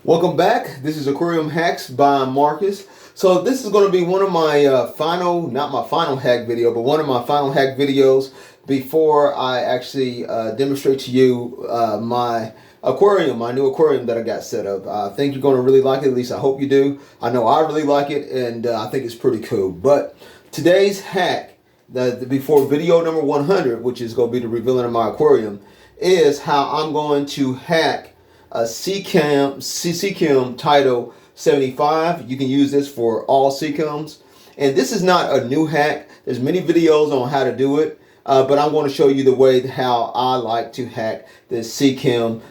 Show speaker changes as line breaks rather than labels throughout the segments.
Welcome back. This is Aquarium Hacks by Marcus. So this is going to be one of my not my final hack video, but one of my final hack videos before I actually demonstrate to you my aquarium, my new aquarium that I got set up. I think you're going to really like it. At least I hope you do. I know I really like it, and I think it's pretty cool. But today's hack, before video number 100, which is going to be the revealing of my aquarium, is how I'm going to hack a Seachem Tidal 75. You can use this for all Seachems. And this is not a new hack. There's many videos on how to do it. But I'm going to show you the way how I like to hack this Seachem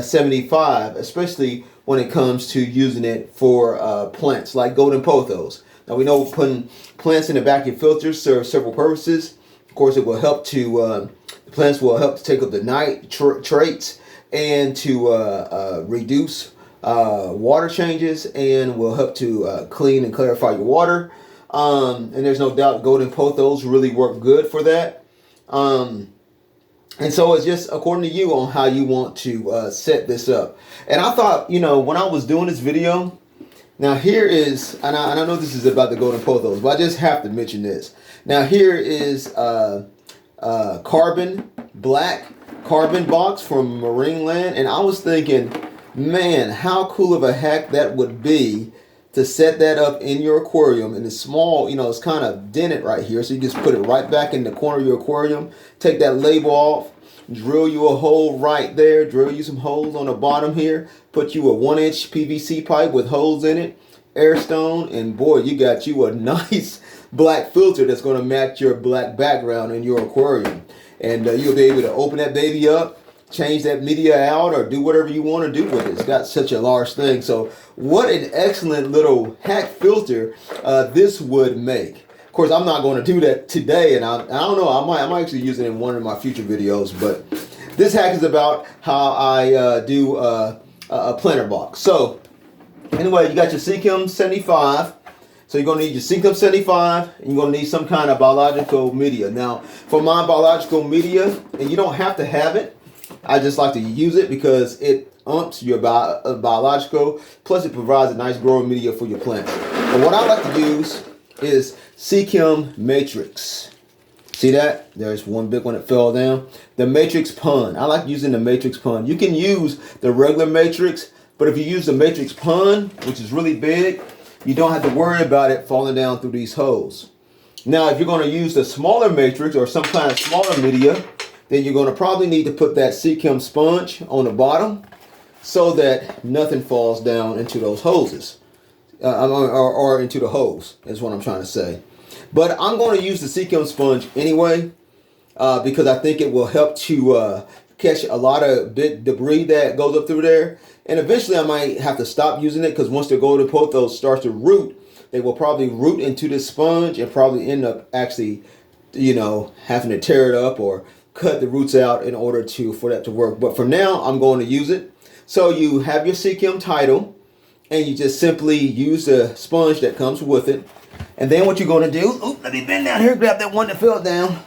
75, especially when it comes to using it for plants like golden pothos. Now we know putting plants in the vacuum filters serves several purposes. Of course, it will help to, the plants will help to take up the nitrates and to reduce water changes, and will help to clean and clarify your water. And there's no doubt golden pothos really work good for that. And so it's just according to you on how you want to set this up. And I thought, you know, when I was doing this video, now here is, and I know this is about the golden pothos, but I just have to mention this. Now here is black carbon box from Marine Land, and I was thinking, man, how cool of a hack that would be to set that up in your aquarium. And it's small, you know, it's kind of dented right here, so you just put it right back in the corner of your aquarium, take that label off, drill you a hole right there, drill you some holes on the bottom here, put you a 1-inch PVC pipe with holes in it, air stone, and boy, you got you a nice black filter that's going to match your black background in your aquarium. And you'll be able to open that baby up, change that media out, or do whatever you want to do with it. It's got such a large thing. So what an excellent little hack filter this would make. Of course, I'm not going to do that today, and I don't know, I might actually use it in one of my future videos. But this hack is about how I do a planter box. So anyway, you got your Seachem 75. So you're going to need your Seachem 75, and you're going to need some kind of biological media. Now, for my biological media, and you don't have to have it, I just like to use it because it umps your biological, plus it provides a nice growing media for your plants. And what I like to use is Seachem Matrix. See that? There's one big one that fell down. The Matrix Pun. I like using the Matrix Pun. You can use the regular Matrix, but if you use the Matrix Pun, which is really big, you don't have to worry about it falling down through these holes. Now, if you're going to use the smaller matrix or some kind of smaller media, then you're going to probably need to put that Seachem sponge on the bottom so that nothing falls down into those hoses. Or into the hose, is what I'm trying to say. But I'm going to use the Seachem sponge anyway, because I think it will help to catch a lot of debris that goes up through there. And eventually I might have to stop using it, because once the golden pothos starts to root, they will probably root into this sponge and probably end up actually, you know, having to tear it up or cut the roots out in order for that to work. But for now, I'm going to use it. So you have your Seachem Tidal, and you just simply use the sponge that comes with it. And then what you're going to do, let me bend down here, grab that one that fell down.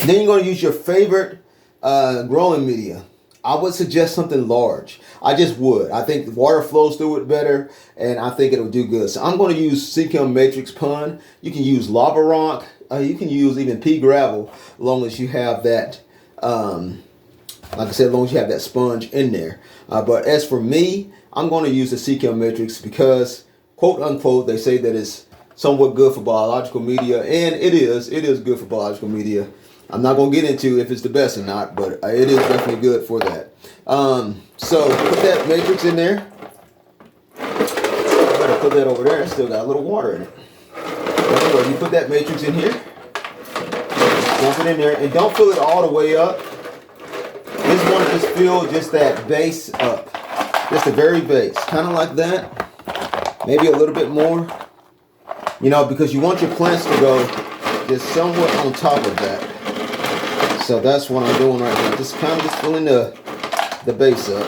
Then you're going to use your favorite growing media. I would suggest something large. I just would. I think the water flows through it better, and I think it'll do good. So I'm going to use Seachem Matrix Pun. You can use lava rock. You can use even pea gravel, as long as you have that, like I said, as long as you have that sponge in there. But as for me, I'm going to use the Seachem Matrix because, quote unquote, they say that it's somewhat good for biological media, and it is good for biological media. I'm not going to get into if it's the best or not, but it is definitely good for that. So put that matrix in there. I'm going to put that over there. It's still got a little water in it. Anyway, you put that matrix in here. Dump it in there, and don't fill it all the way up. Just want to just fill just that base up. Just the very base. Kind of like that. Maybe a little bit more. You know, because you want your plants to go just somewhat on top of that. So that's what I'm doing right now. Just kind of just filling the base up.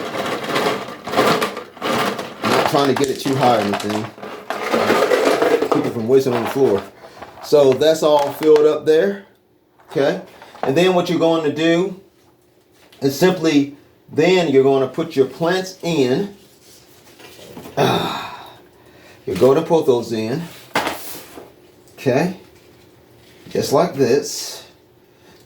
I'm not trying to get it too high or anything. Keep it from wasting on the floor. So that's all filled up there. Okay. And then what you're going to do is simply, then you're going to put your plants in. your golden pothos in. Okay, just like this.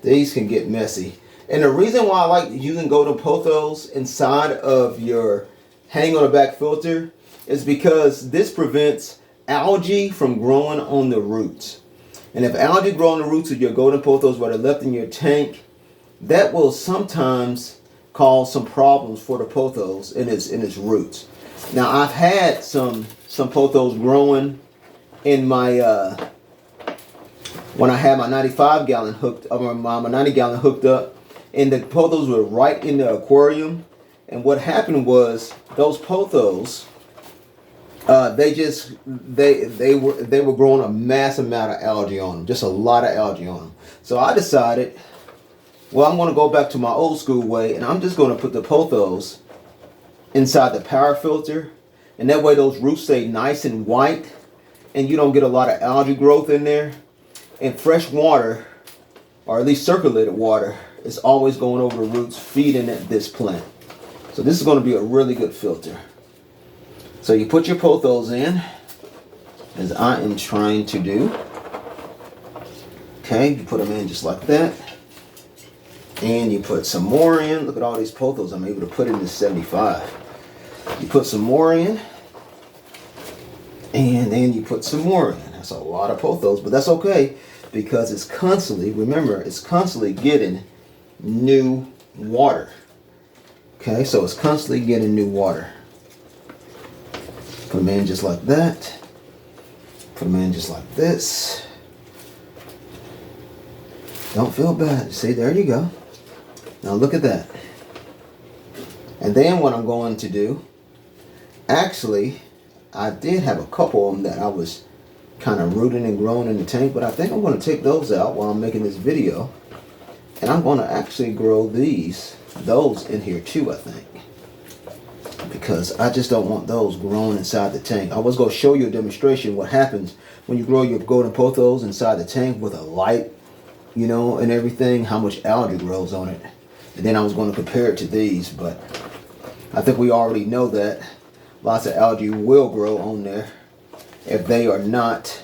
These can get messy. And the reason why I like using golden pothos inside of your hang on the back filter is because this prevents algae from growing on the roots. And if algae grow on the roots of your golden pothos while they're left in your tank, that will sometimes cause some problems for the pothos in its roots. Now I've had some pothos growing in my when I had my 95 gallon hooked or my 90 gallon hooked up, and the pothos were right in the aquarium. And what happened was those pothos, they were growing a massive amount of algae on them, just a lot of algae on them. So I decided, well, I'm going to go back to my old school way, and I'm just going to put the pothos inside the power filter, and that way those roots stay nice and white, and you don't get a lot of algae growth in there. And fresh water, or at least circulated water, is always going over the roots, feeding this plant. So this is going to be a really good filter. So you put your pothos in, as I am trying to do. Okay, you put them in just like that. And you put some more in. Look at all these pothos I'm able to put in this 75. You put some more in. And then you put some more in. That's a lot of pothos, but that's okay because it's constantly, remember, it's constantly getting new water. Okay, so it's constantly getting new water. Put them in just like that. Put them in just like this. Don't feel bad. See, there you go. Now look at that. And then what I'm going to do, actually, I did have a couple of them that I was kind of rooting and growing in the tank, but I think I'm going to take those out while I'm making this video. And I'm going to actually grow those in here too, I think. Because I just don't want those growing inside the tank. I was going to show you a demonstration what happens when you grow your golden pothos inside the tank with a light, you know, and everything, how much algae grows on it. And then I was going to compare it to these, but I think we already know that lots of algae will grow on there if they are not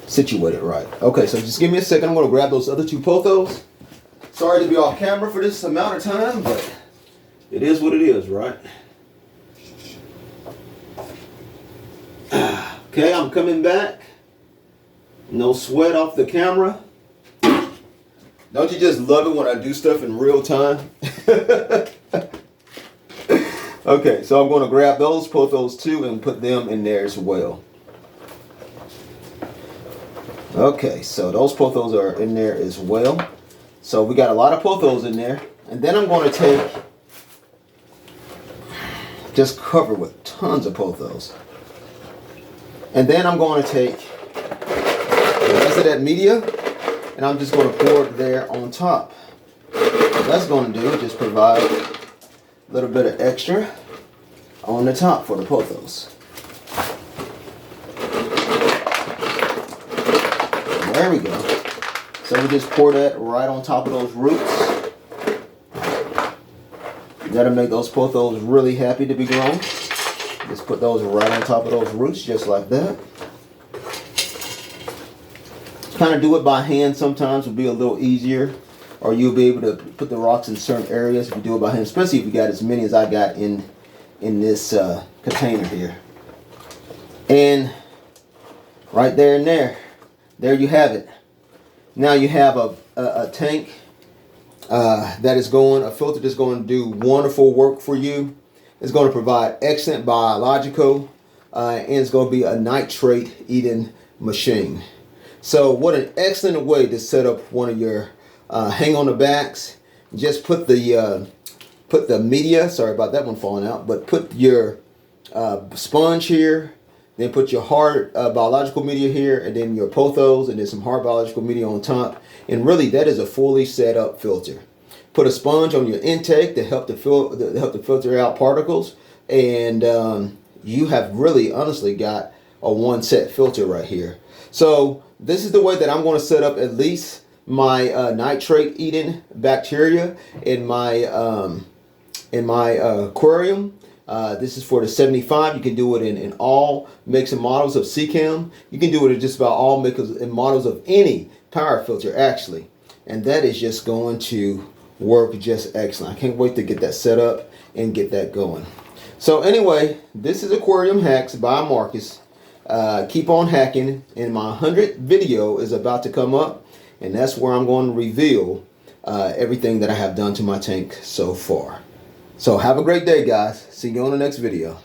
situated right. Okay, so just give me a second. I'm going to grab those other two pothos. Sorry to be off camera for this amount of time, but it is what it is, right? Okay, I'm coming back. No sweat off the camera. Don't you just love it when I do stuff in real time? Okay, so I'm going to grab those pothos too and put them in there as well. Okay, so those pothos are in there as well. So we got a lot of pothos in there. And then I'm going to take, just cover with tons of pothos. And then I'm going to take the rest of that media and I'm just going to pour it there on top. What that's going to do is just provide a little bit of extra on the top for the pothos. There we go. So we just pour that right on top of those roots. That'll make those pothos really happy to be grown. Just put those right on top of those roots just like that. Kind of do it by hand sometimes will be a little easier, or you'll be able to put the rocks in certain areas if you do it by hand, especially if you got as many as I got in this container here. And right there and there you have it. Now you have a tank that is a filter that's going to do wonderful work for you. It's going to provide excellent biological and it's going to be a nitrate eating machine. So what an excellent way to set up one of your hang on the backs. Just put the media, sorry about that one falling out, but put your sponge here, then put your hard biological media here, and then your pothos, and then some hard biological media on top. And really, that is a fully set up filter. Put a sponge on your intake to help to filter out particles, and you have really, honestly, got a one set filter right here. So this is the way that I'm going to set up at least my nitrate eating bacteria in my aquarium. This is for the 75. You can do it in all makes and models of Seachem. You can do it in just about all makes and models of any power filter, actually. And that is just going to work just excellent. I can't wait to get that set up and get that going. So anyway, this is Aquarium Hacks by Marcus. Keep on hacking, and my 100th video is about to come up, and that's where I'm going to reveal everything that I have done to my tank so far. So have a great day, guys. See you on the next video.